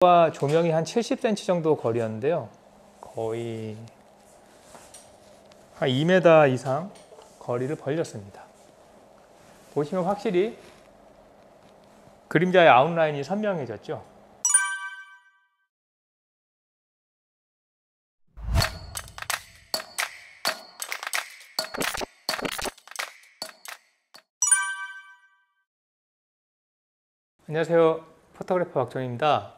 와 조명이 한 70cm 정도 거리였는데요. 거의 한 2m 이상 거리를 벌렸습니다. 보시면 확실히 그림자의 아웃라인이 선명해졌죠. 안녕하세요. 포토그래퍼 박정입니다.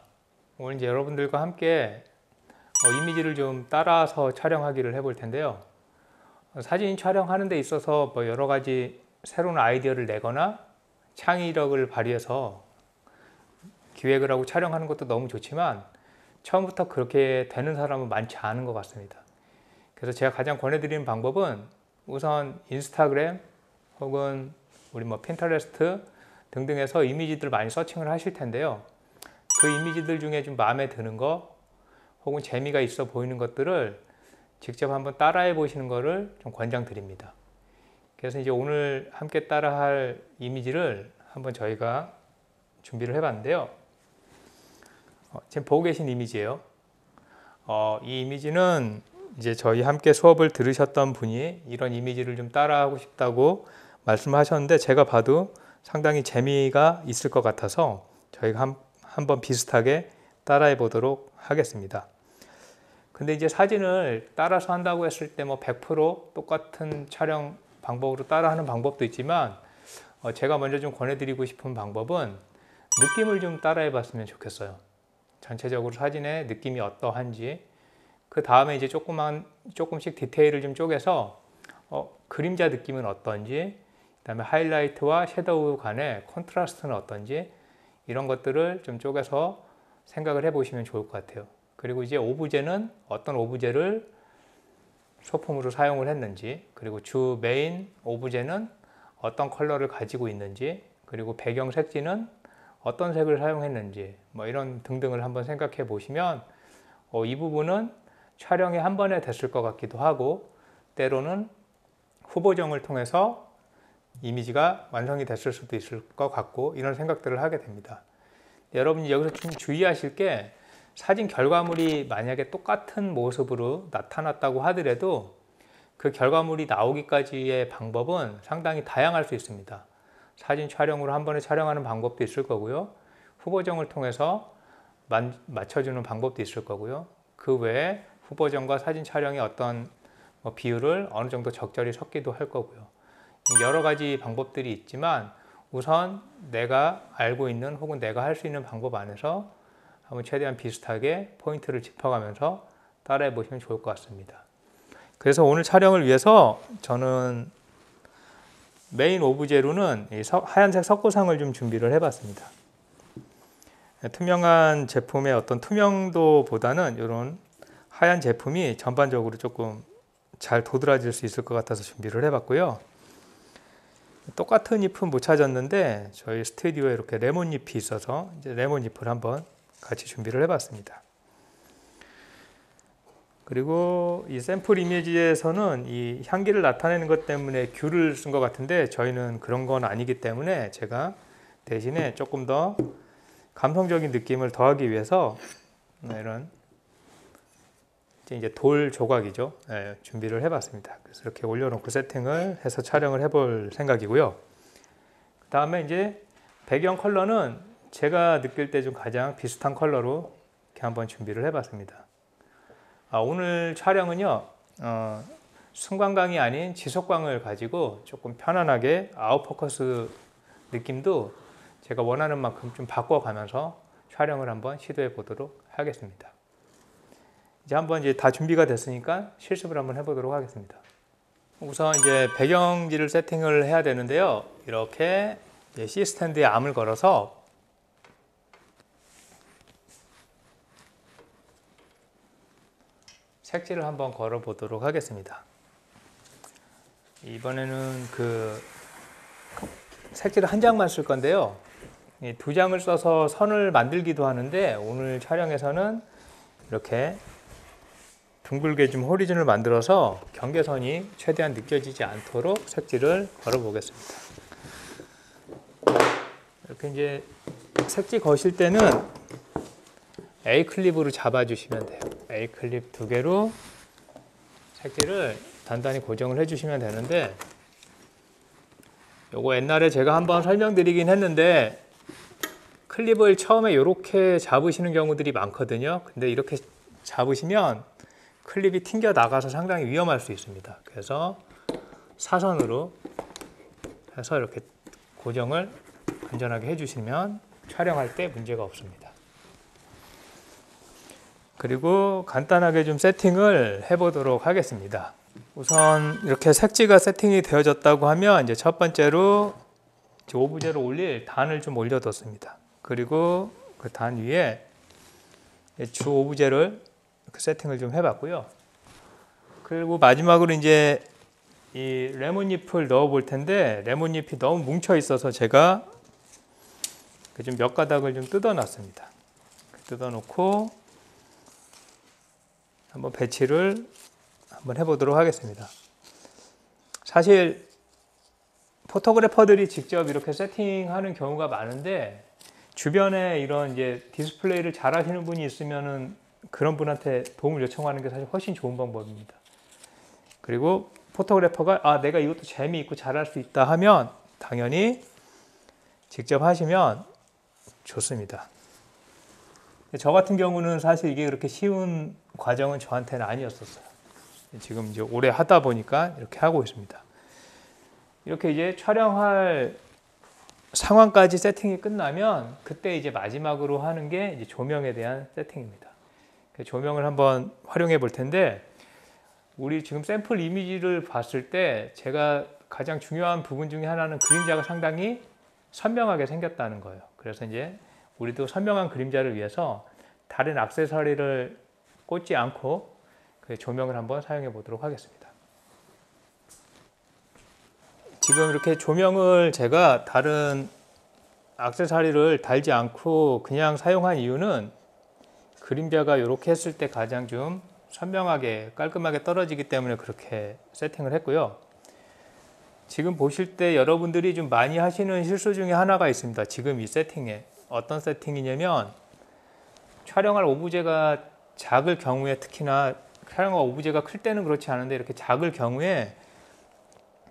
오늘 이제 여러분들과 함께 이미지를 좀 따라서 촬영하기를 해볼 텐데요. 사진 촬영하는 데 있어서 여러 가지 새로운 아이디어를 내거나 창의력을 발휘해서 기획을 하고 촬영하는 것도 너무 좋지만 처음부터 그렇게 되는 사람은 많지 않은 것 같습니다. 그래서 제가 가장 권해드리는 방법은 우선 인스타그램 혹은 우리 핀터레스트 등등에서 이미지들 많이 서칭을 하실 텐데요. 그 이미지들 중에 좀 마음에 드는 거 혹은 재미가 있어 보이는 것들을 직접 한번 따라해 보시는 것을 좀 권장드립니다. 그래서 이제 오늘 함께 따라할 이미지를 한번 저희가 준비를 해봤는데요. 지금 보고 계신 이미지예요. 이 이미지는 이제 저희 함께 수업을 들으셨던 분이 이런 이미지를 좀 따라하고 싶다고 말씀하셨는데 제가 봐도 상당히 재미가 있을 것 같아서 저희가 한번 비슷하게 따라해 보도록 하겠습니다. 근데 이제 사진을 따라서 한다고 했을 때 100% 똑같은 촬영 방법으로 따라하는 방법도 있지만 제가 먼저 좀 권해드리고 싶은 방법은 느낌을 좀 따라해 봤으면 좋겠어요. 전체적으로 사진의 느낌이 어떠한지, 그 다음에 이제 조금씩 디테일을 좀 쪼개서 그림자 느낌은 어떤지, 그 다음에 하이라이트와 섀도우 간의 콘트라스트는 어떤지 이런 것들을 좀 쪼개서 생각을 해 보시면 좋을 것 같아요. 그리고 이제 오브제는 어떤 오브제를 소품으로 사용을 했는지, 그리고 주 메인 오브제는 어떤 컬러를 가지고 있는지, 그리고 배경 색지는 어떤 색을 사용했는지 이런 등등을 한번 생각해 보시면 이 부분은 촬영이 한 번에 됐을 것 같기도 하고 때로는 후보정을 통해서 이미지가 완성이 됐을 수도 있을 것 같고 이런 생각들을 하게 됩니다. 여러분이 여기서 좀 주의하실 게 사진 결과물이 만약에 똑같은 모습으로 나타났다고 하더라도 그 결과물이 나오기까지의 방법은 상당히 다양할 수 있습니다. 사진 촬영으로 한 번에 촬영하는 방법도 있을 거고요. 후보정을 통해서 맞춰주는 방법도 있을 거고요. 그 외에 후보정과 사진 촬영의 어떤 비율을 어느 정도 적절히 섞기도 할 거고요. 여러 가지 방법들이 있지만 우선 내가 알고 있는 혹은 내가 할 수 있는 방법 안에서 한번 최대한 비슷하게 포인트를 짚어가면서 따라해 보시면 좋을 것 같습니다. 그래서 오늘 촬영을 위해서 저는 메인 오브제로는 하얀색 석고상을 좀 준비를 해봤습니다. 투명한 제품의 어떤 투명도보다는 이런 하얀 제품이 전반적으로 조금 잘 도드라질 수 있을 것 같아서 준비를 해봤고요. 똑같은 잎은 못 찾았는데 저희 스튜디오에 이렇게 레몬잎이 있어서 이제 레몬잎을 한번 같이 준비를 해봤습니다. 그리고 이 샘플 이미지에서는 이 향기를 나타내는 것 때문에 귤을 쓴 것 같은데 저희는 그런 건 아니기 때문에 제가 대신에 조금 더 감성적인 느낌을 더하기 위해서 이런 이제 돌 조각이죠. 네, 준비를 해봤습니다. 그래서 이렇게 올려놓고 세팅을 해서 촬영을 해볼 생각이고요. 그 다음에 이제 배경 컬러는 제가 느낄 때 좀 가장 비슷한 컬러로 이렇게 한번 준비를 해봤습니다. 오늘 촬영은요, 순광광이 아닌 지속광을 가지고 조금 편안하게 아웃포커스 느낌도 제가 원하는 만큼 좀 바꿔가면서 촬영을 한번 시도해 보도록 하겠습니다. 이제 한번 다 준비가 됐으니까 실습을 한번 해보도록 하겠습니다. 우선 이제 배경지를 세팅을 해야 되는데요. 이렇게 C 스탠드에 암을 걸어서 색지를 한번 걸어 보도록 하겠습니다. 이번에는 그 색지를 한 장만 쓸 건데요. 두 장을 써서 선을 만들기도 하는데 오늘 촬영에서는 이렇게 둥글게 좀 호리즌을 만들어서 경계선이 최대한 느껴지지 않도록 색지를 걸어 보겠습니다. 이렇게 이제 색지 거실 때는 A 클립으로 잡아주시면 돼요. A 클립 2개로 색지를 단단히 고정을 해주시면 되는데, 요거 옛날에 제가 한번 설명드리긴 했는데 클립을 처음에 이렇게 잡으시는 경우들이 많거든요. 근데 이렇게 잡으시면 클립이 튕겨 나가서 상당히 위험할 수 있습니다. 그래서 사선으로 해서 이렇게 고정을 안전하게 해주시면 촬영할 때 문제가 없습니다. 그리고 간단하게 좀 세팅을 해보도록 하겠습니다. 우선 이렇게 색지가 세팅이 되어졌다고 하면 이제 첫 번째로 오브제를 올릴 단을 좀 올려뒀습니다. 그리고 그 단 위에 주 오브제를 이렇게 세팅을 좀 해봤고요. 그리고 마지막으로 이제 이 레몬잎을 넣어 볼 텐데, 레몬잎이 너무 뭉쳐 있어서 제가 좀 몇 가닥을 좀 뜯어 놨습니다. 뜯어 놓고 한번 배치를 한번 해보도록 하겠습니다. 사실 포토그래퍼들이 직접 이렇게 세팅하는 경우가 많은데, 주변에 이런 이제 디스플레이를 잘 하시는 분이 있으면은 그런 분한테 도움을 요청하는 게 사실 훨씬 좋은 방법입니다. 그리고 포토그래퍼가 내가 이것도 재미있고 잘할 수 있다 하면 당연히 직접 하시면 좋습니다. 저 같은 경우는 사실 이게 그렇게 쉬운 과정은 저한테는 아니었었어요. 지금 이제 오래 하다 보니까 이렇게 하고 있습니다. 이렇게 이제 촬영할 상황까지 세팅이 끝나면 그때 이제 마지막으로 하는 게 이제 조명에 대한 세팅입니다. 조명을 한번 활용해 볼 텐데, 우리 지금 샘플 이미지를 봤을 때 제가 가장 중요한 부분 중에 하나는 그림자가 상당히 선명하게 생겼다는 거예요. 그래서 이제 우리도 선명한 그림자를 위해서 다른 액세서리를 꽂지 않고 그 조명을 한번 사용해 보도록 하겠습니다. 지금 이렇게 조명을 제가 다른 액세서리를 달지 않고 그냥 사용한 이유는 그림자가 이렇게 했을 때 가장 좀 선명하게 깔끔하게 떨어지기 때문에 그렇게 세팅을 했고요. 지금 보실 때 여러분들이 좀 많이 하시는 실수 중에 하나가 있습니다. 지금 이 세팅에 어떤 세팅이냐면, 촬영할 오브제가 작을 경우에, 특히나 촬영할 오브제가 클 때는 그렇지 않은데 이렇게 작을 경우에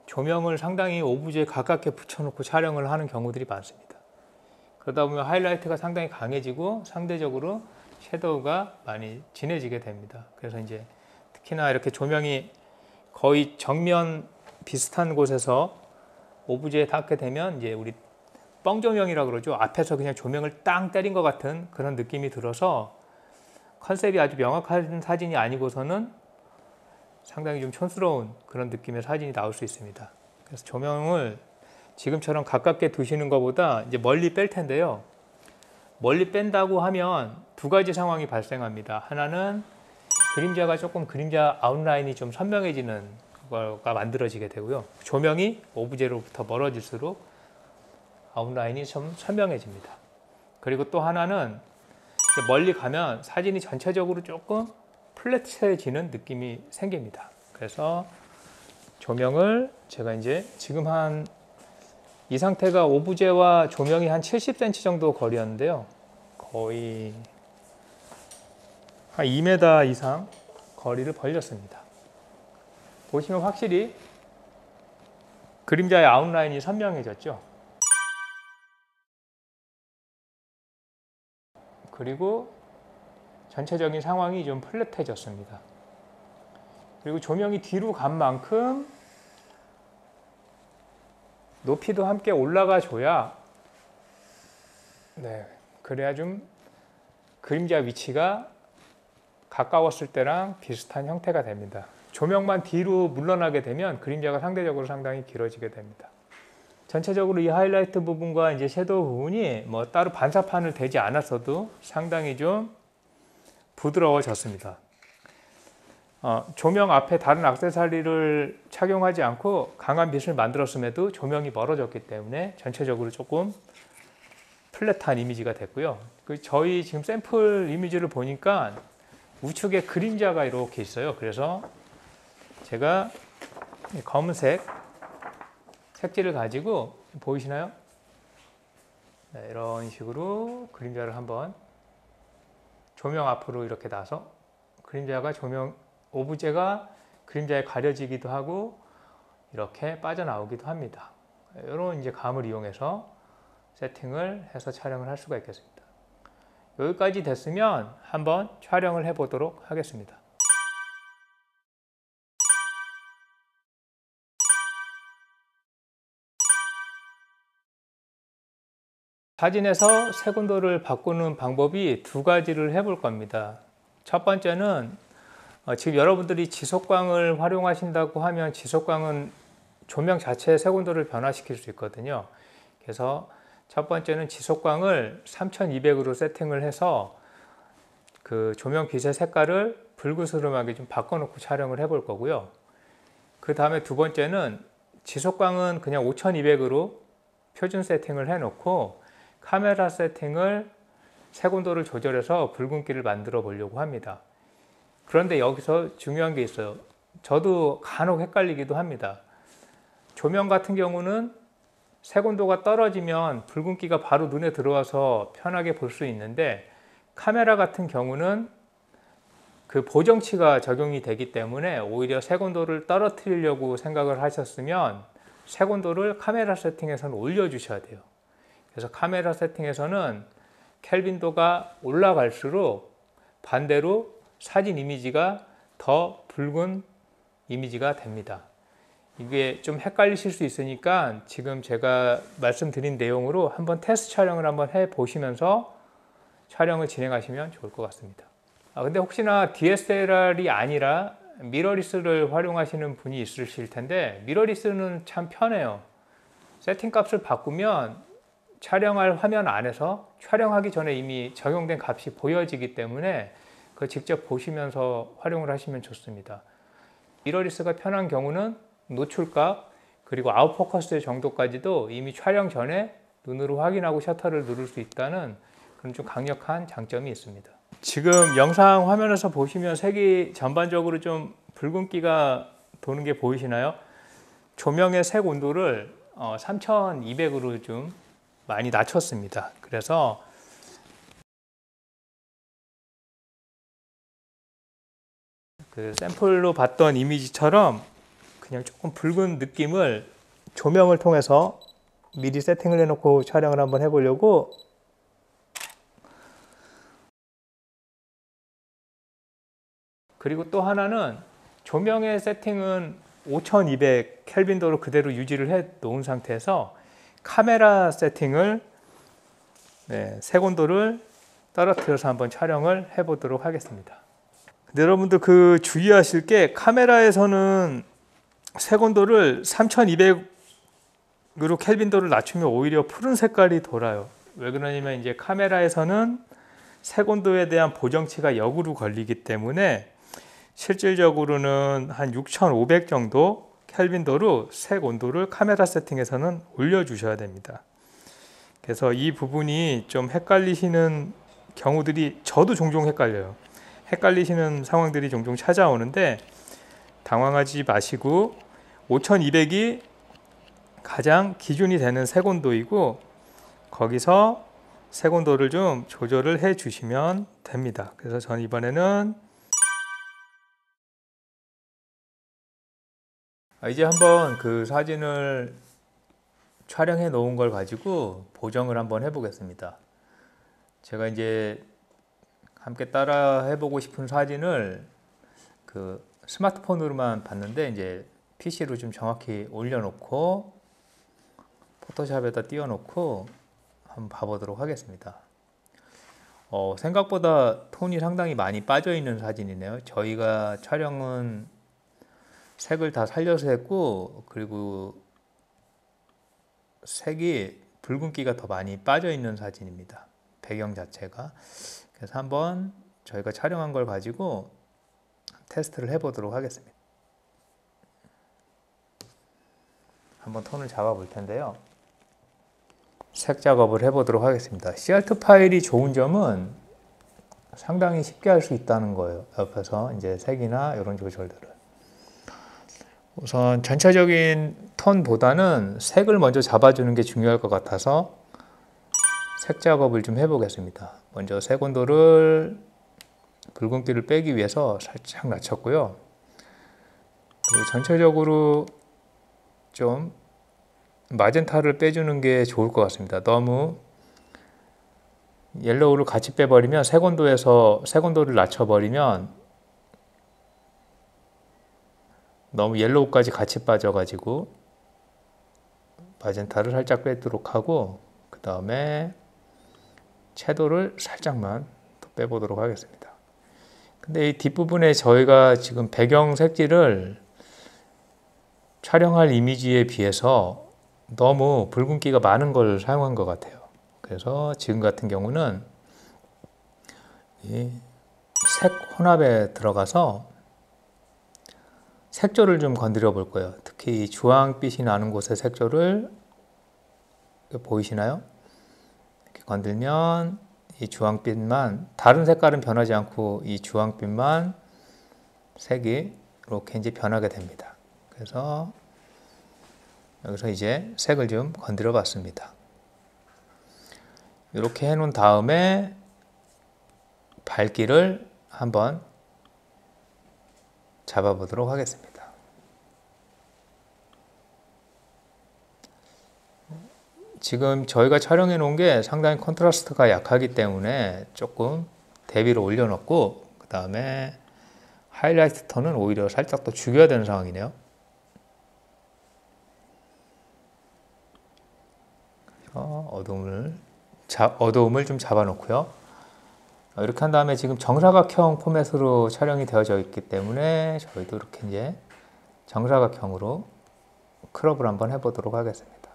조명을 상당히 오브제에 가깝게 붙여놓고 촬영을 하는 경우들이 많습니다. 그러다 보면 하이라이트가 상당히 강해지고 상대적으로 섀도우가 많이 진해지게 됩니다. 그래서 이제 특히나 이렇게 조명이 거의 정면 비슷한 곳에서 오브제에 닿게 되면 이제 우리 뻥조명이라고 그러죠. 앞에서 그냥 조명을 땅 때린 것 같은 그런 느낌이 들어서 컨셉이 아주 명확한 사진이 아니고서는 상당히 좀 촌스러운 그런 느낌의 사진이 나올 수 있습니다. 그래서 조명을 지금처럼 가깝게 두시는 것보다 이제 멀리 뺄 텐데요. 멀리 뺀다고 하면 두 가지 상황이 발생합니다. 하나는 그림자가 조금 그림자 아웃라인이 좀 선명해지는 거가 만들어지게 되고요. 조명이 오브제로부터 멀어질수록 아웃라인이 좀 선명해집니다. 그리고 또 하나는 멀리 가면 사진이 전체적으로 조금 플랫해지는 느낌이 생깁니다. 그래서 조명을 제가 이제 지금 이 상태가 오브제와 조명이 한 70cm 정도 거리였는데요. 거의 한 2m 이상 거리를 벌렸습니다. 보시면 확실히 그림자의 아웃라인이 선명해졌죠. 그리고 전체적인 상황이 좀 플랫해졌습니다. 그리고 조명이 뒤로 간 만큼 높이도 함께 올라가 줘야, 그래야 좀 그림자 위치가 가까웠을 때랑 비슷한 형태가 됩니다. 조명만 뒤로 물러나게 되면 그림자가 상대적으로 상당히 길어지게 됩니다. 전체적으로 이 하이라이트 부분과 이제 섀도우 부분이 뭐 따로 반사판을 대지 않았어도 상당히 좀 부드러워졌습니다. 조명 앞에 다른 액세서리를 착용하지 않고 강한 빛을 만들었음에도 조명이 멀어졌기 때문에 전체적으로 조금 플랫한 이미지가 됐고요. 저희 지금 샘플 이미지를 보니까 우측에 그림자가 이렇게 있어요. 그래서 제가 검은색 색지를 가지고 보이시나요? 이런 식으로 그림자를 한번 조명 앞으로 이렇게 나서 그림자가 조명 오브제가 그림자에 가려지기도 하고 이렇게 빠져나오기도 합니다. 이런 이제 감을 이용해서 세팅을 해서 촬영을 할 수가 있겠습니다. 여기까지 됐으면 한번 촬영을 해 보도록 하겠습니다. 사진에서 색온도를 바꾸는 방법이 두 가지를 해볼 겁니다. 첫 번째는 지금 여러분들이 지속광을 활용하신다고 하면 지속광은 조명 자체의 색온도를 변화시킬 수 있거든요. 그래서 첫 번째는 지속광을 3200으로 세팅을 해서 그 조명 빛의 색깔을 붉으스름하게 좀 바꿔놓고 촬영을 해볼 거고요. 그 다음에 두 번째는 지속광은 그냥 5200으로 표준 세팅을 해놓고 카메라 세팅을 색온도를 조절해서 붉은기를 만들어 보려고 합니다. 그런데 여기서 중요한 게 있어요. 저도 간혹 헷갈리기도 합니다. 조명 같은 경우는 색온도가 떨어지면 붉은기가 바로 눈에 들어와서 편하게 볼 수 있는데 카메라 같은 경우는 그 보정치가 적용이 되기 때문에 오히려 색온도를 떨어뜨리려고 생각을 하셨으면 색온도를 카메라 세팅에서는 올려주셔야 돼요. 그래서 카메라 세팅에서는 켈빈도가 올라갈수록 반대로 사진 이미지가 더 붉은 이미지가 됩니다. 이게 좀 헷갈리실 수 있으니까 지금 제가 말씀드린 내용으로 한번 테스트 촬영을 한번 해 보시면서 촬영을 진행하시면 좋을 것 같습니다. 근데 혹시나 DSLR이 아니라 미러리스를 활용하시는 분이 있으실 텐데 미러리스는 참 편해요. 세팅 값을 바꾸면 촬영할 화면 안에서 촬영하기 전에 이미 적용된 값이 보여지기 때문에 그걸 직접 보시면서 활용을 하시면 좋습니다. 미러리스가 편한 경우는 노출값 그리고 아웃포커스 정도까지도 이미 촬영 전에 눈으로 확인하고 셔터를 누를 수 있다는 그런 좀 강력한 장점이 있습니다. 지금 영상 화면에서 보시면 색이 전반적으로 좀 붉은기가 도는 게 보이시나요? 조명의 색 온도를 3200으로 좀 많이 낮췄습니다. 그래서 그 샘플로 봤던 이미지처럼 그냥 조금 붉은 느낌을 조명을 통해서 미리 세팅을 해놓고 촬영을 한번 해보려고 그리고 또 하나는 조명의 세팅은 5200 켈빈도로 그대로 유지를 해 놓은 상태에서 카메라 세팅을 색온도를 떨어뜨려서 한번 촬영을 해 보도록 하겠습니다. 근데 여러분들 그 주의하실 게 카메라에서는 색온도를 3200으로 켈빈도를 낮추면 오히려 푸른 색깔이 돌아요. 왜 그러냐면 이제 카메라에서는 색온도에 대한 보정치가 역으로 걸리기 때문에 실질적으로는 한 6500 정도 켈빈도로 색 온도를 카메라 세팅에서는 올려주셔야 됩니다. 그래서 이 부분이 좀 헷갈리시는 경우들이 저도 종종 헷갈려요. 헷갈리시는 상황들이 종종 찾아오는데 당황하지 마시고 5200이 가장 기준이 되는 색 온도이고 거기서 색 온도를 좀 조절을 해 주시면 됩니다. 그래서 저는 이번에는 이제 한번 그 사진을 촬영해 놓은 걸 가지고 보정을 한번 해 보겠습니다. 제가 이제 함께 따라 해보고 싶은 사진을 그 스마트폰으로만 봤는데 이제 PC로 좀 정확히 올려놓고 포토샵에다 띄워놓고 한번 봐보도록 하겠습니다. 생각보다 톤이 상당히 많이 빠져 있는 사진이네요. 저희가 촬영은 색을 다 살려서 했고 그리고 색이 붉은기가 더 많이 빠져 있는 사진입니다. 배경 자체가. 그래서 한번 저희가 촬영한 걸 가지고 테스트를 해보도록 하겠습니다. 한번 톤을 잡아 볼 텐데요. 색 작업을 해보도록 하겠습니다. CR2 파일이 좋은 점은 상당히 쉽게 할 수 있다는 거예요. 옆에서 이제 색이나 이런 조절들을. 우선 전체적인 톤보다는 색을 먼저 잡아주는 게 중요할 것 같아서 색 작업을 좀 해보겠습니다. 먼저 색 온도를 붉은기를 빼기 위해서 살짝 낮췄고요. 그리고 전체적으로 좀 마젠타를 빼주는 게 좋을 것 같습니다. 너무 옐로우를 같이 빼버리면 색온도를 낮춰버리면 너무 옐로우까지 같이 빠져가지고 마젠타를 살짝 빼도록 하고, 그 다음에 채도를 살짝만 더 빼보도록 하겠습니다. 근데 이 뒷부분에 저희가 지금 배경 색지를 촬영할 이미지에 비해서 너무 붉은기가 많은 걸 사용한 것 같아요. 그래서 지금 같은 경우는 이 색 혼합에 들어가서 색조를 좀 건드려 볼 거예요. 특히 이 주황빛이 나는 곳의 색조를, 보이시나요? 이렇게 건들면 이 주황빛만, 다른 색깔은 변하지 않고 이 주황빛만 색이 이렇게 이제 변하게 됩니다. 그래서 여기서 이제 색을 좀 건드려 봤습니다. 이렇게 해 놓은 다음에 밝기를 한번 잡아 보도록 하겠습니다. 지금 저희가 촬영해 놓은 게 상당히 컨트라스트가 약하기 때문에 조금 대비로 올려놓고, 그 다음에 하이라이트 톤은 오히려 살짝 더 죽여야 되는 상황이네요. 어두움을 좀 잡아 놓고요. 이렇게 한 다음에 지금 정사각형 포맷으로 촬영이 되어져 있기 때문에 저희도 이렇게 이제 정사각형으로 크롭을 한번 해보도록 하겠습니다.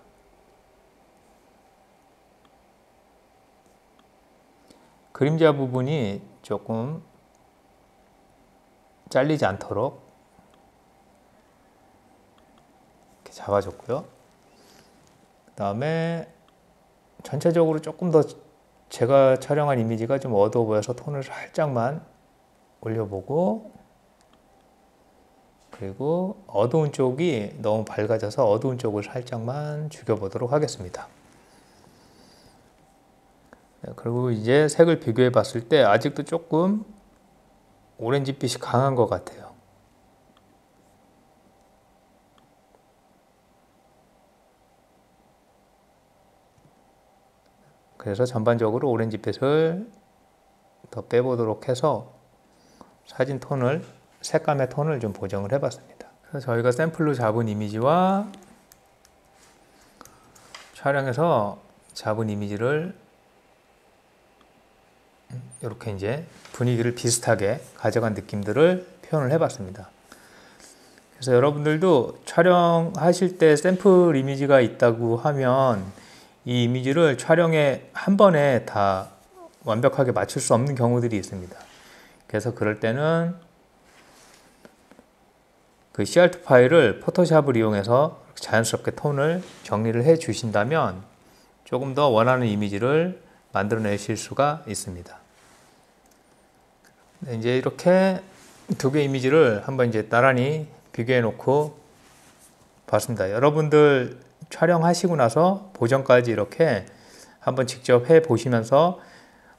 그림자 부분이 조금 잘리지 않도록 이렇게 잡아줬고요. 그 다음에 전체적으로 조금 더 제가 촬영한 이미지가 좀 어두워 보여서 톤을 살짝만 올려보고, 그리고 어두운 쪽이 너무 밝아져서 어두운 쪽을 살짝만 죽여보도록 하겠습니다. 그리고 이제 색을 비교해 봤을 때 아직도 조금 오렌지빛이 강한 것 같아요. 그래서 전반적으로 오렌지빛을 더 빼보도록 해서 사진 톤을, 색감의 톤을 좀 보정을 해봤습니다. 그래서 저희가 샘플로 잡은 이미지와 촬영해서 잡은 이미지를 이렇게 이제 분위기를 비슷하게 가져간 느낌들을 표현을 해봤습니다. 그래서 여러분들도 촬영하실 때 샘플 이미지가 있다고 하면 이 이미지를 촬영에 한 번에 다 완벽하게 맞출 수 없는 경우들이 있습니다. 그래서 그럴 때는 그 CR2 파일을 포토샵을 이용해서 자연스럽게 톤을 정리를 해 주신다면 조금 더 원하는 이미지를 만들어내실 수가 있습니다. 이제 이렇게 두 개의 이미지를 한번 이제 나란히 비교해 놓고 봤습니다. 여러분들 촬영하시고 나서 보정까지 이렇게 한번 직접 해 보시면서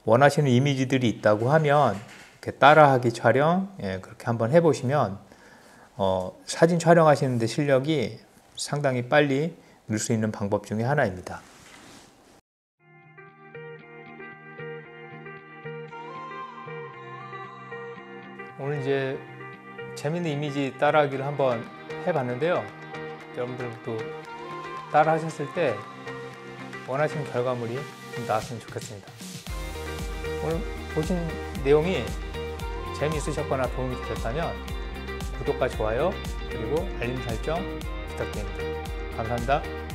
원하시는 이미지들이 있다고 하면 이렇게 따라하기 촬영, 그렇게 한번 해 보시면 사진 촬영하시는데 실력이 상당히 빨리 늘 수 있는 방법 중에 하나입니다. 오늘 이제 재밌는 이미지 따라하기를 한번 해봤는데요. 여러분들도 따라 하셨을 때 원하시는 결과물이 좀 나왔으면 좋겠습니다. 오늘 보신 내용이 재미있으셨거나 도움이 되셨다면 구독과 좋아요 그리고 알림 설정 부탁드립니다. 감사합니다.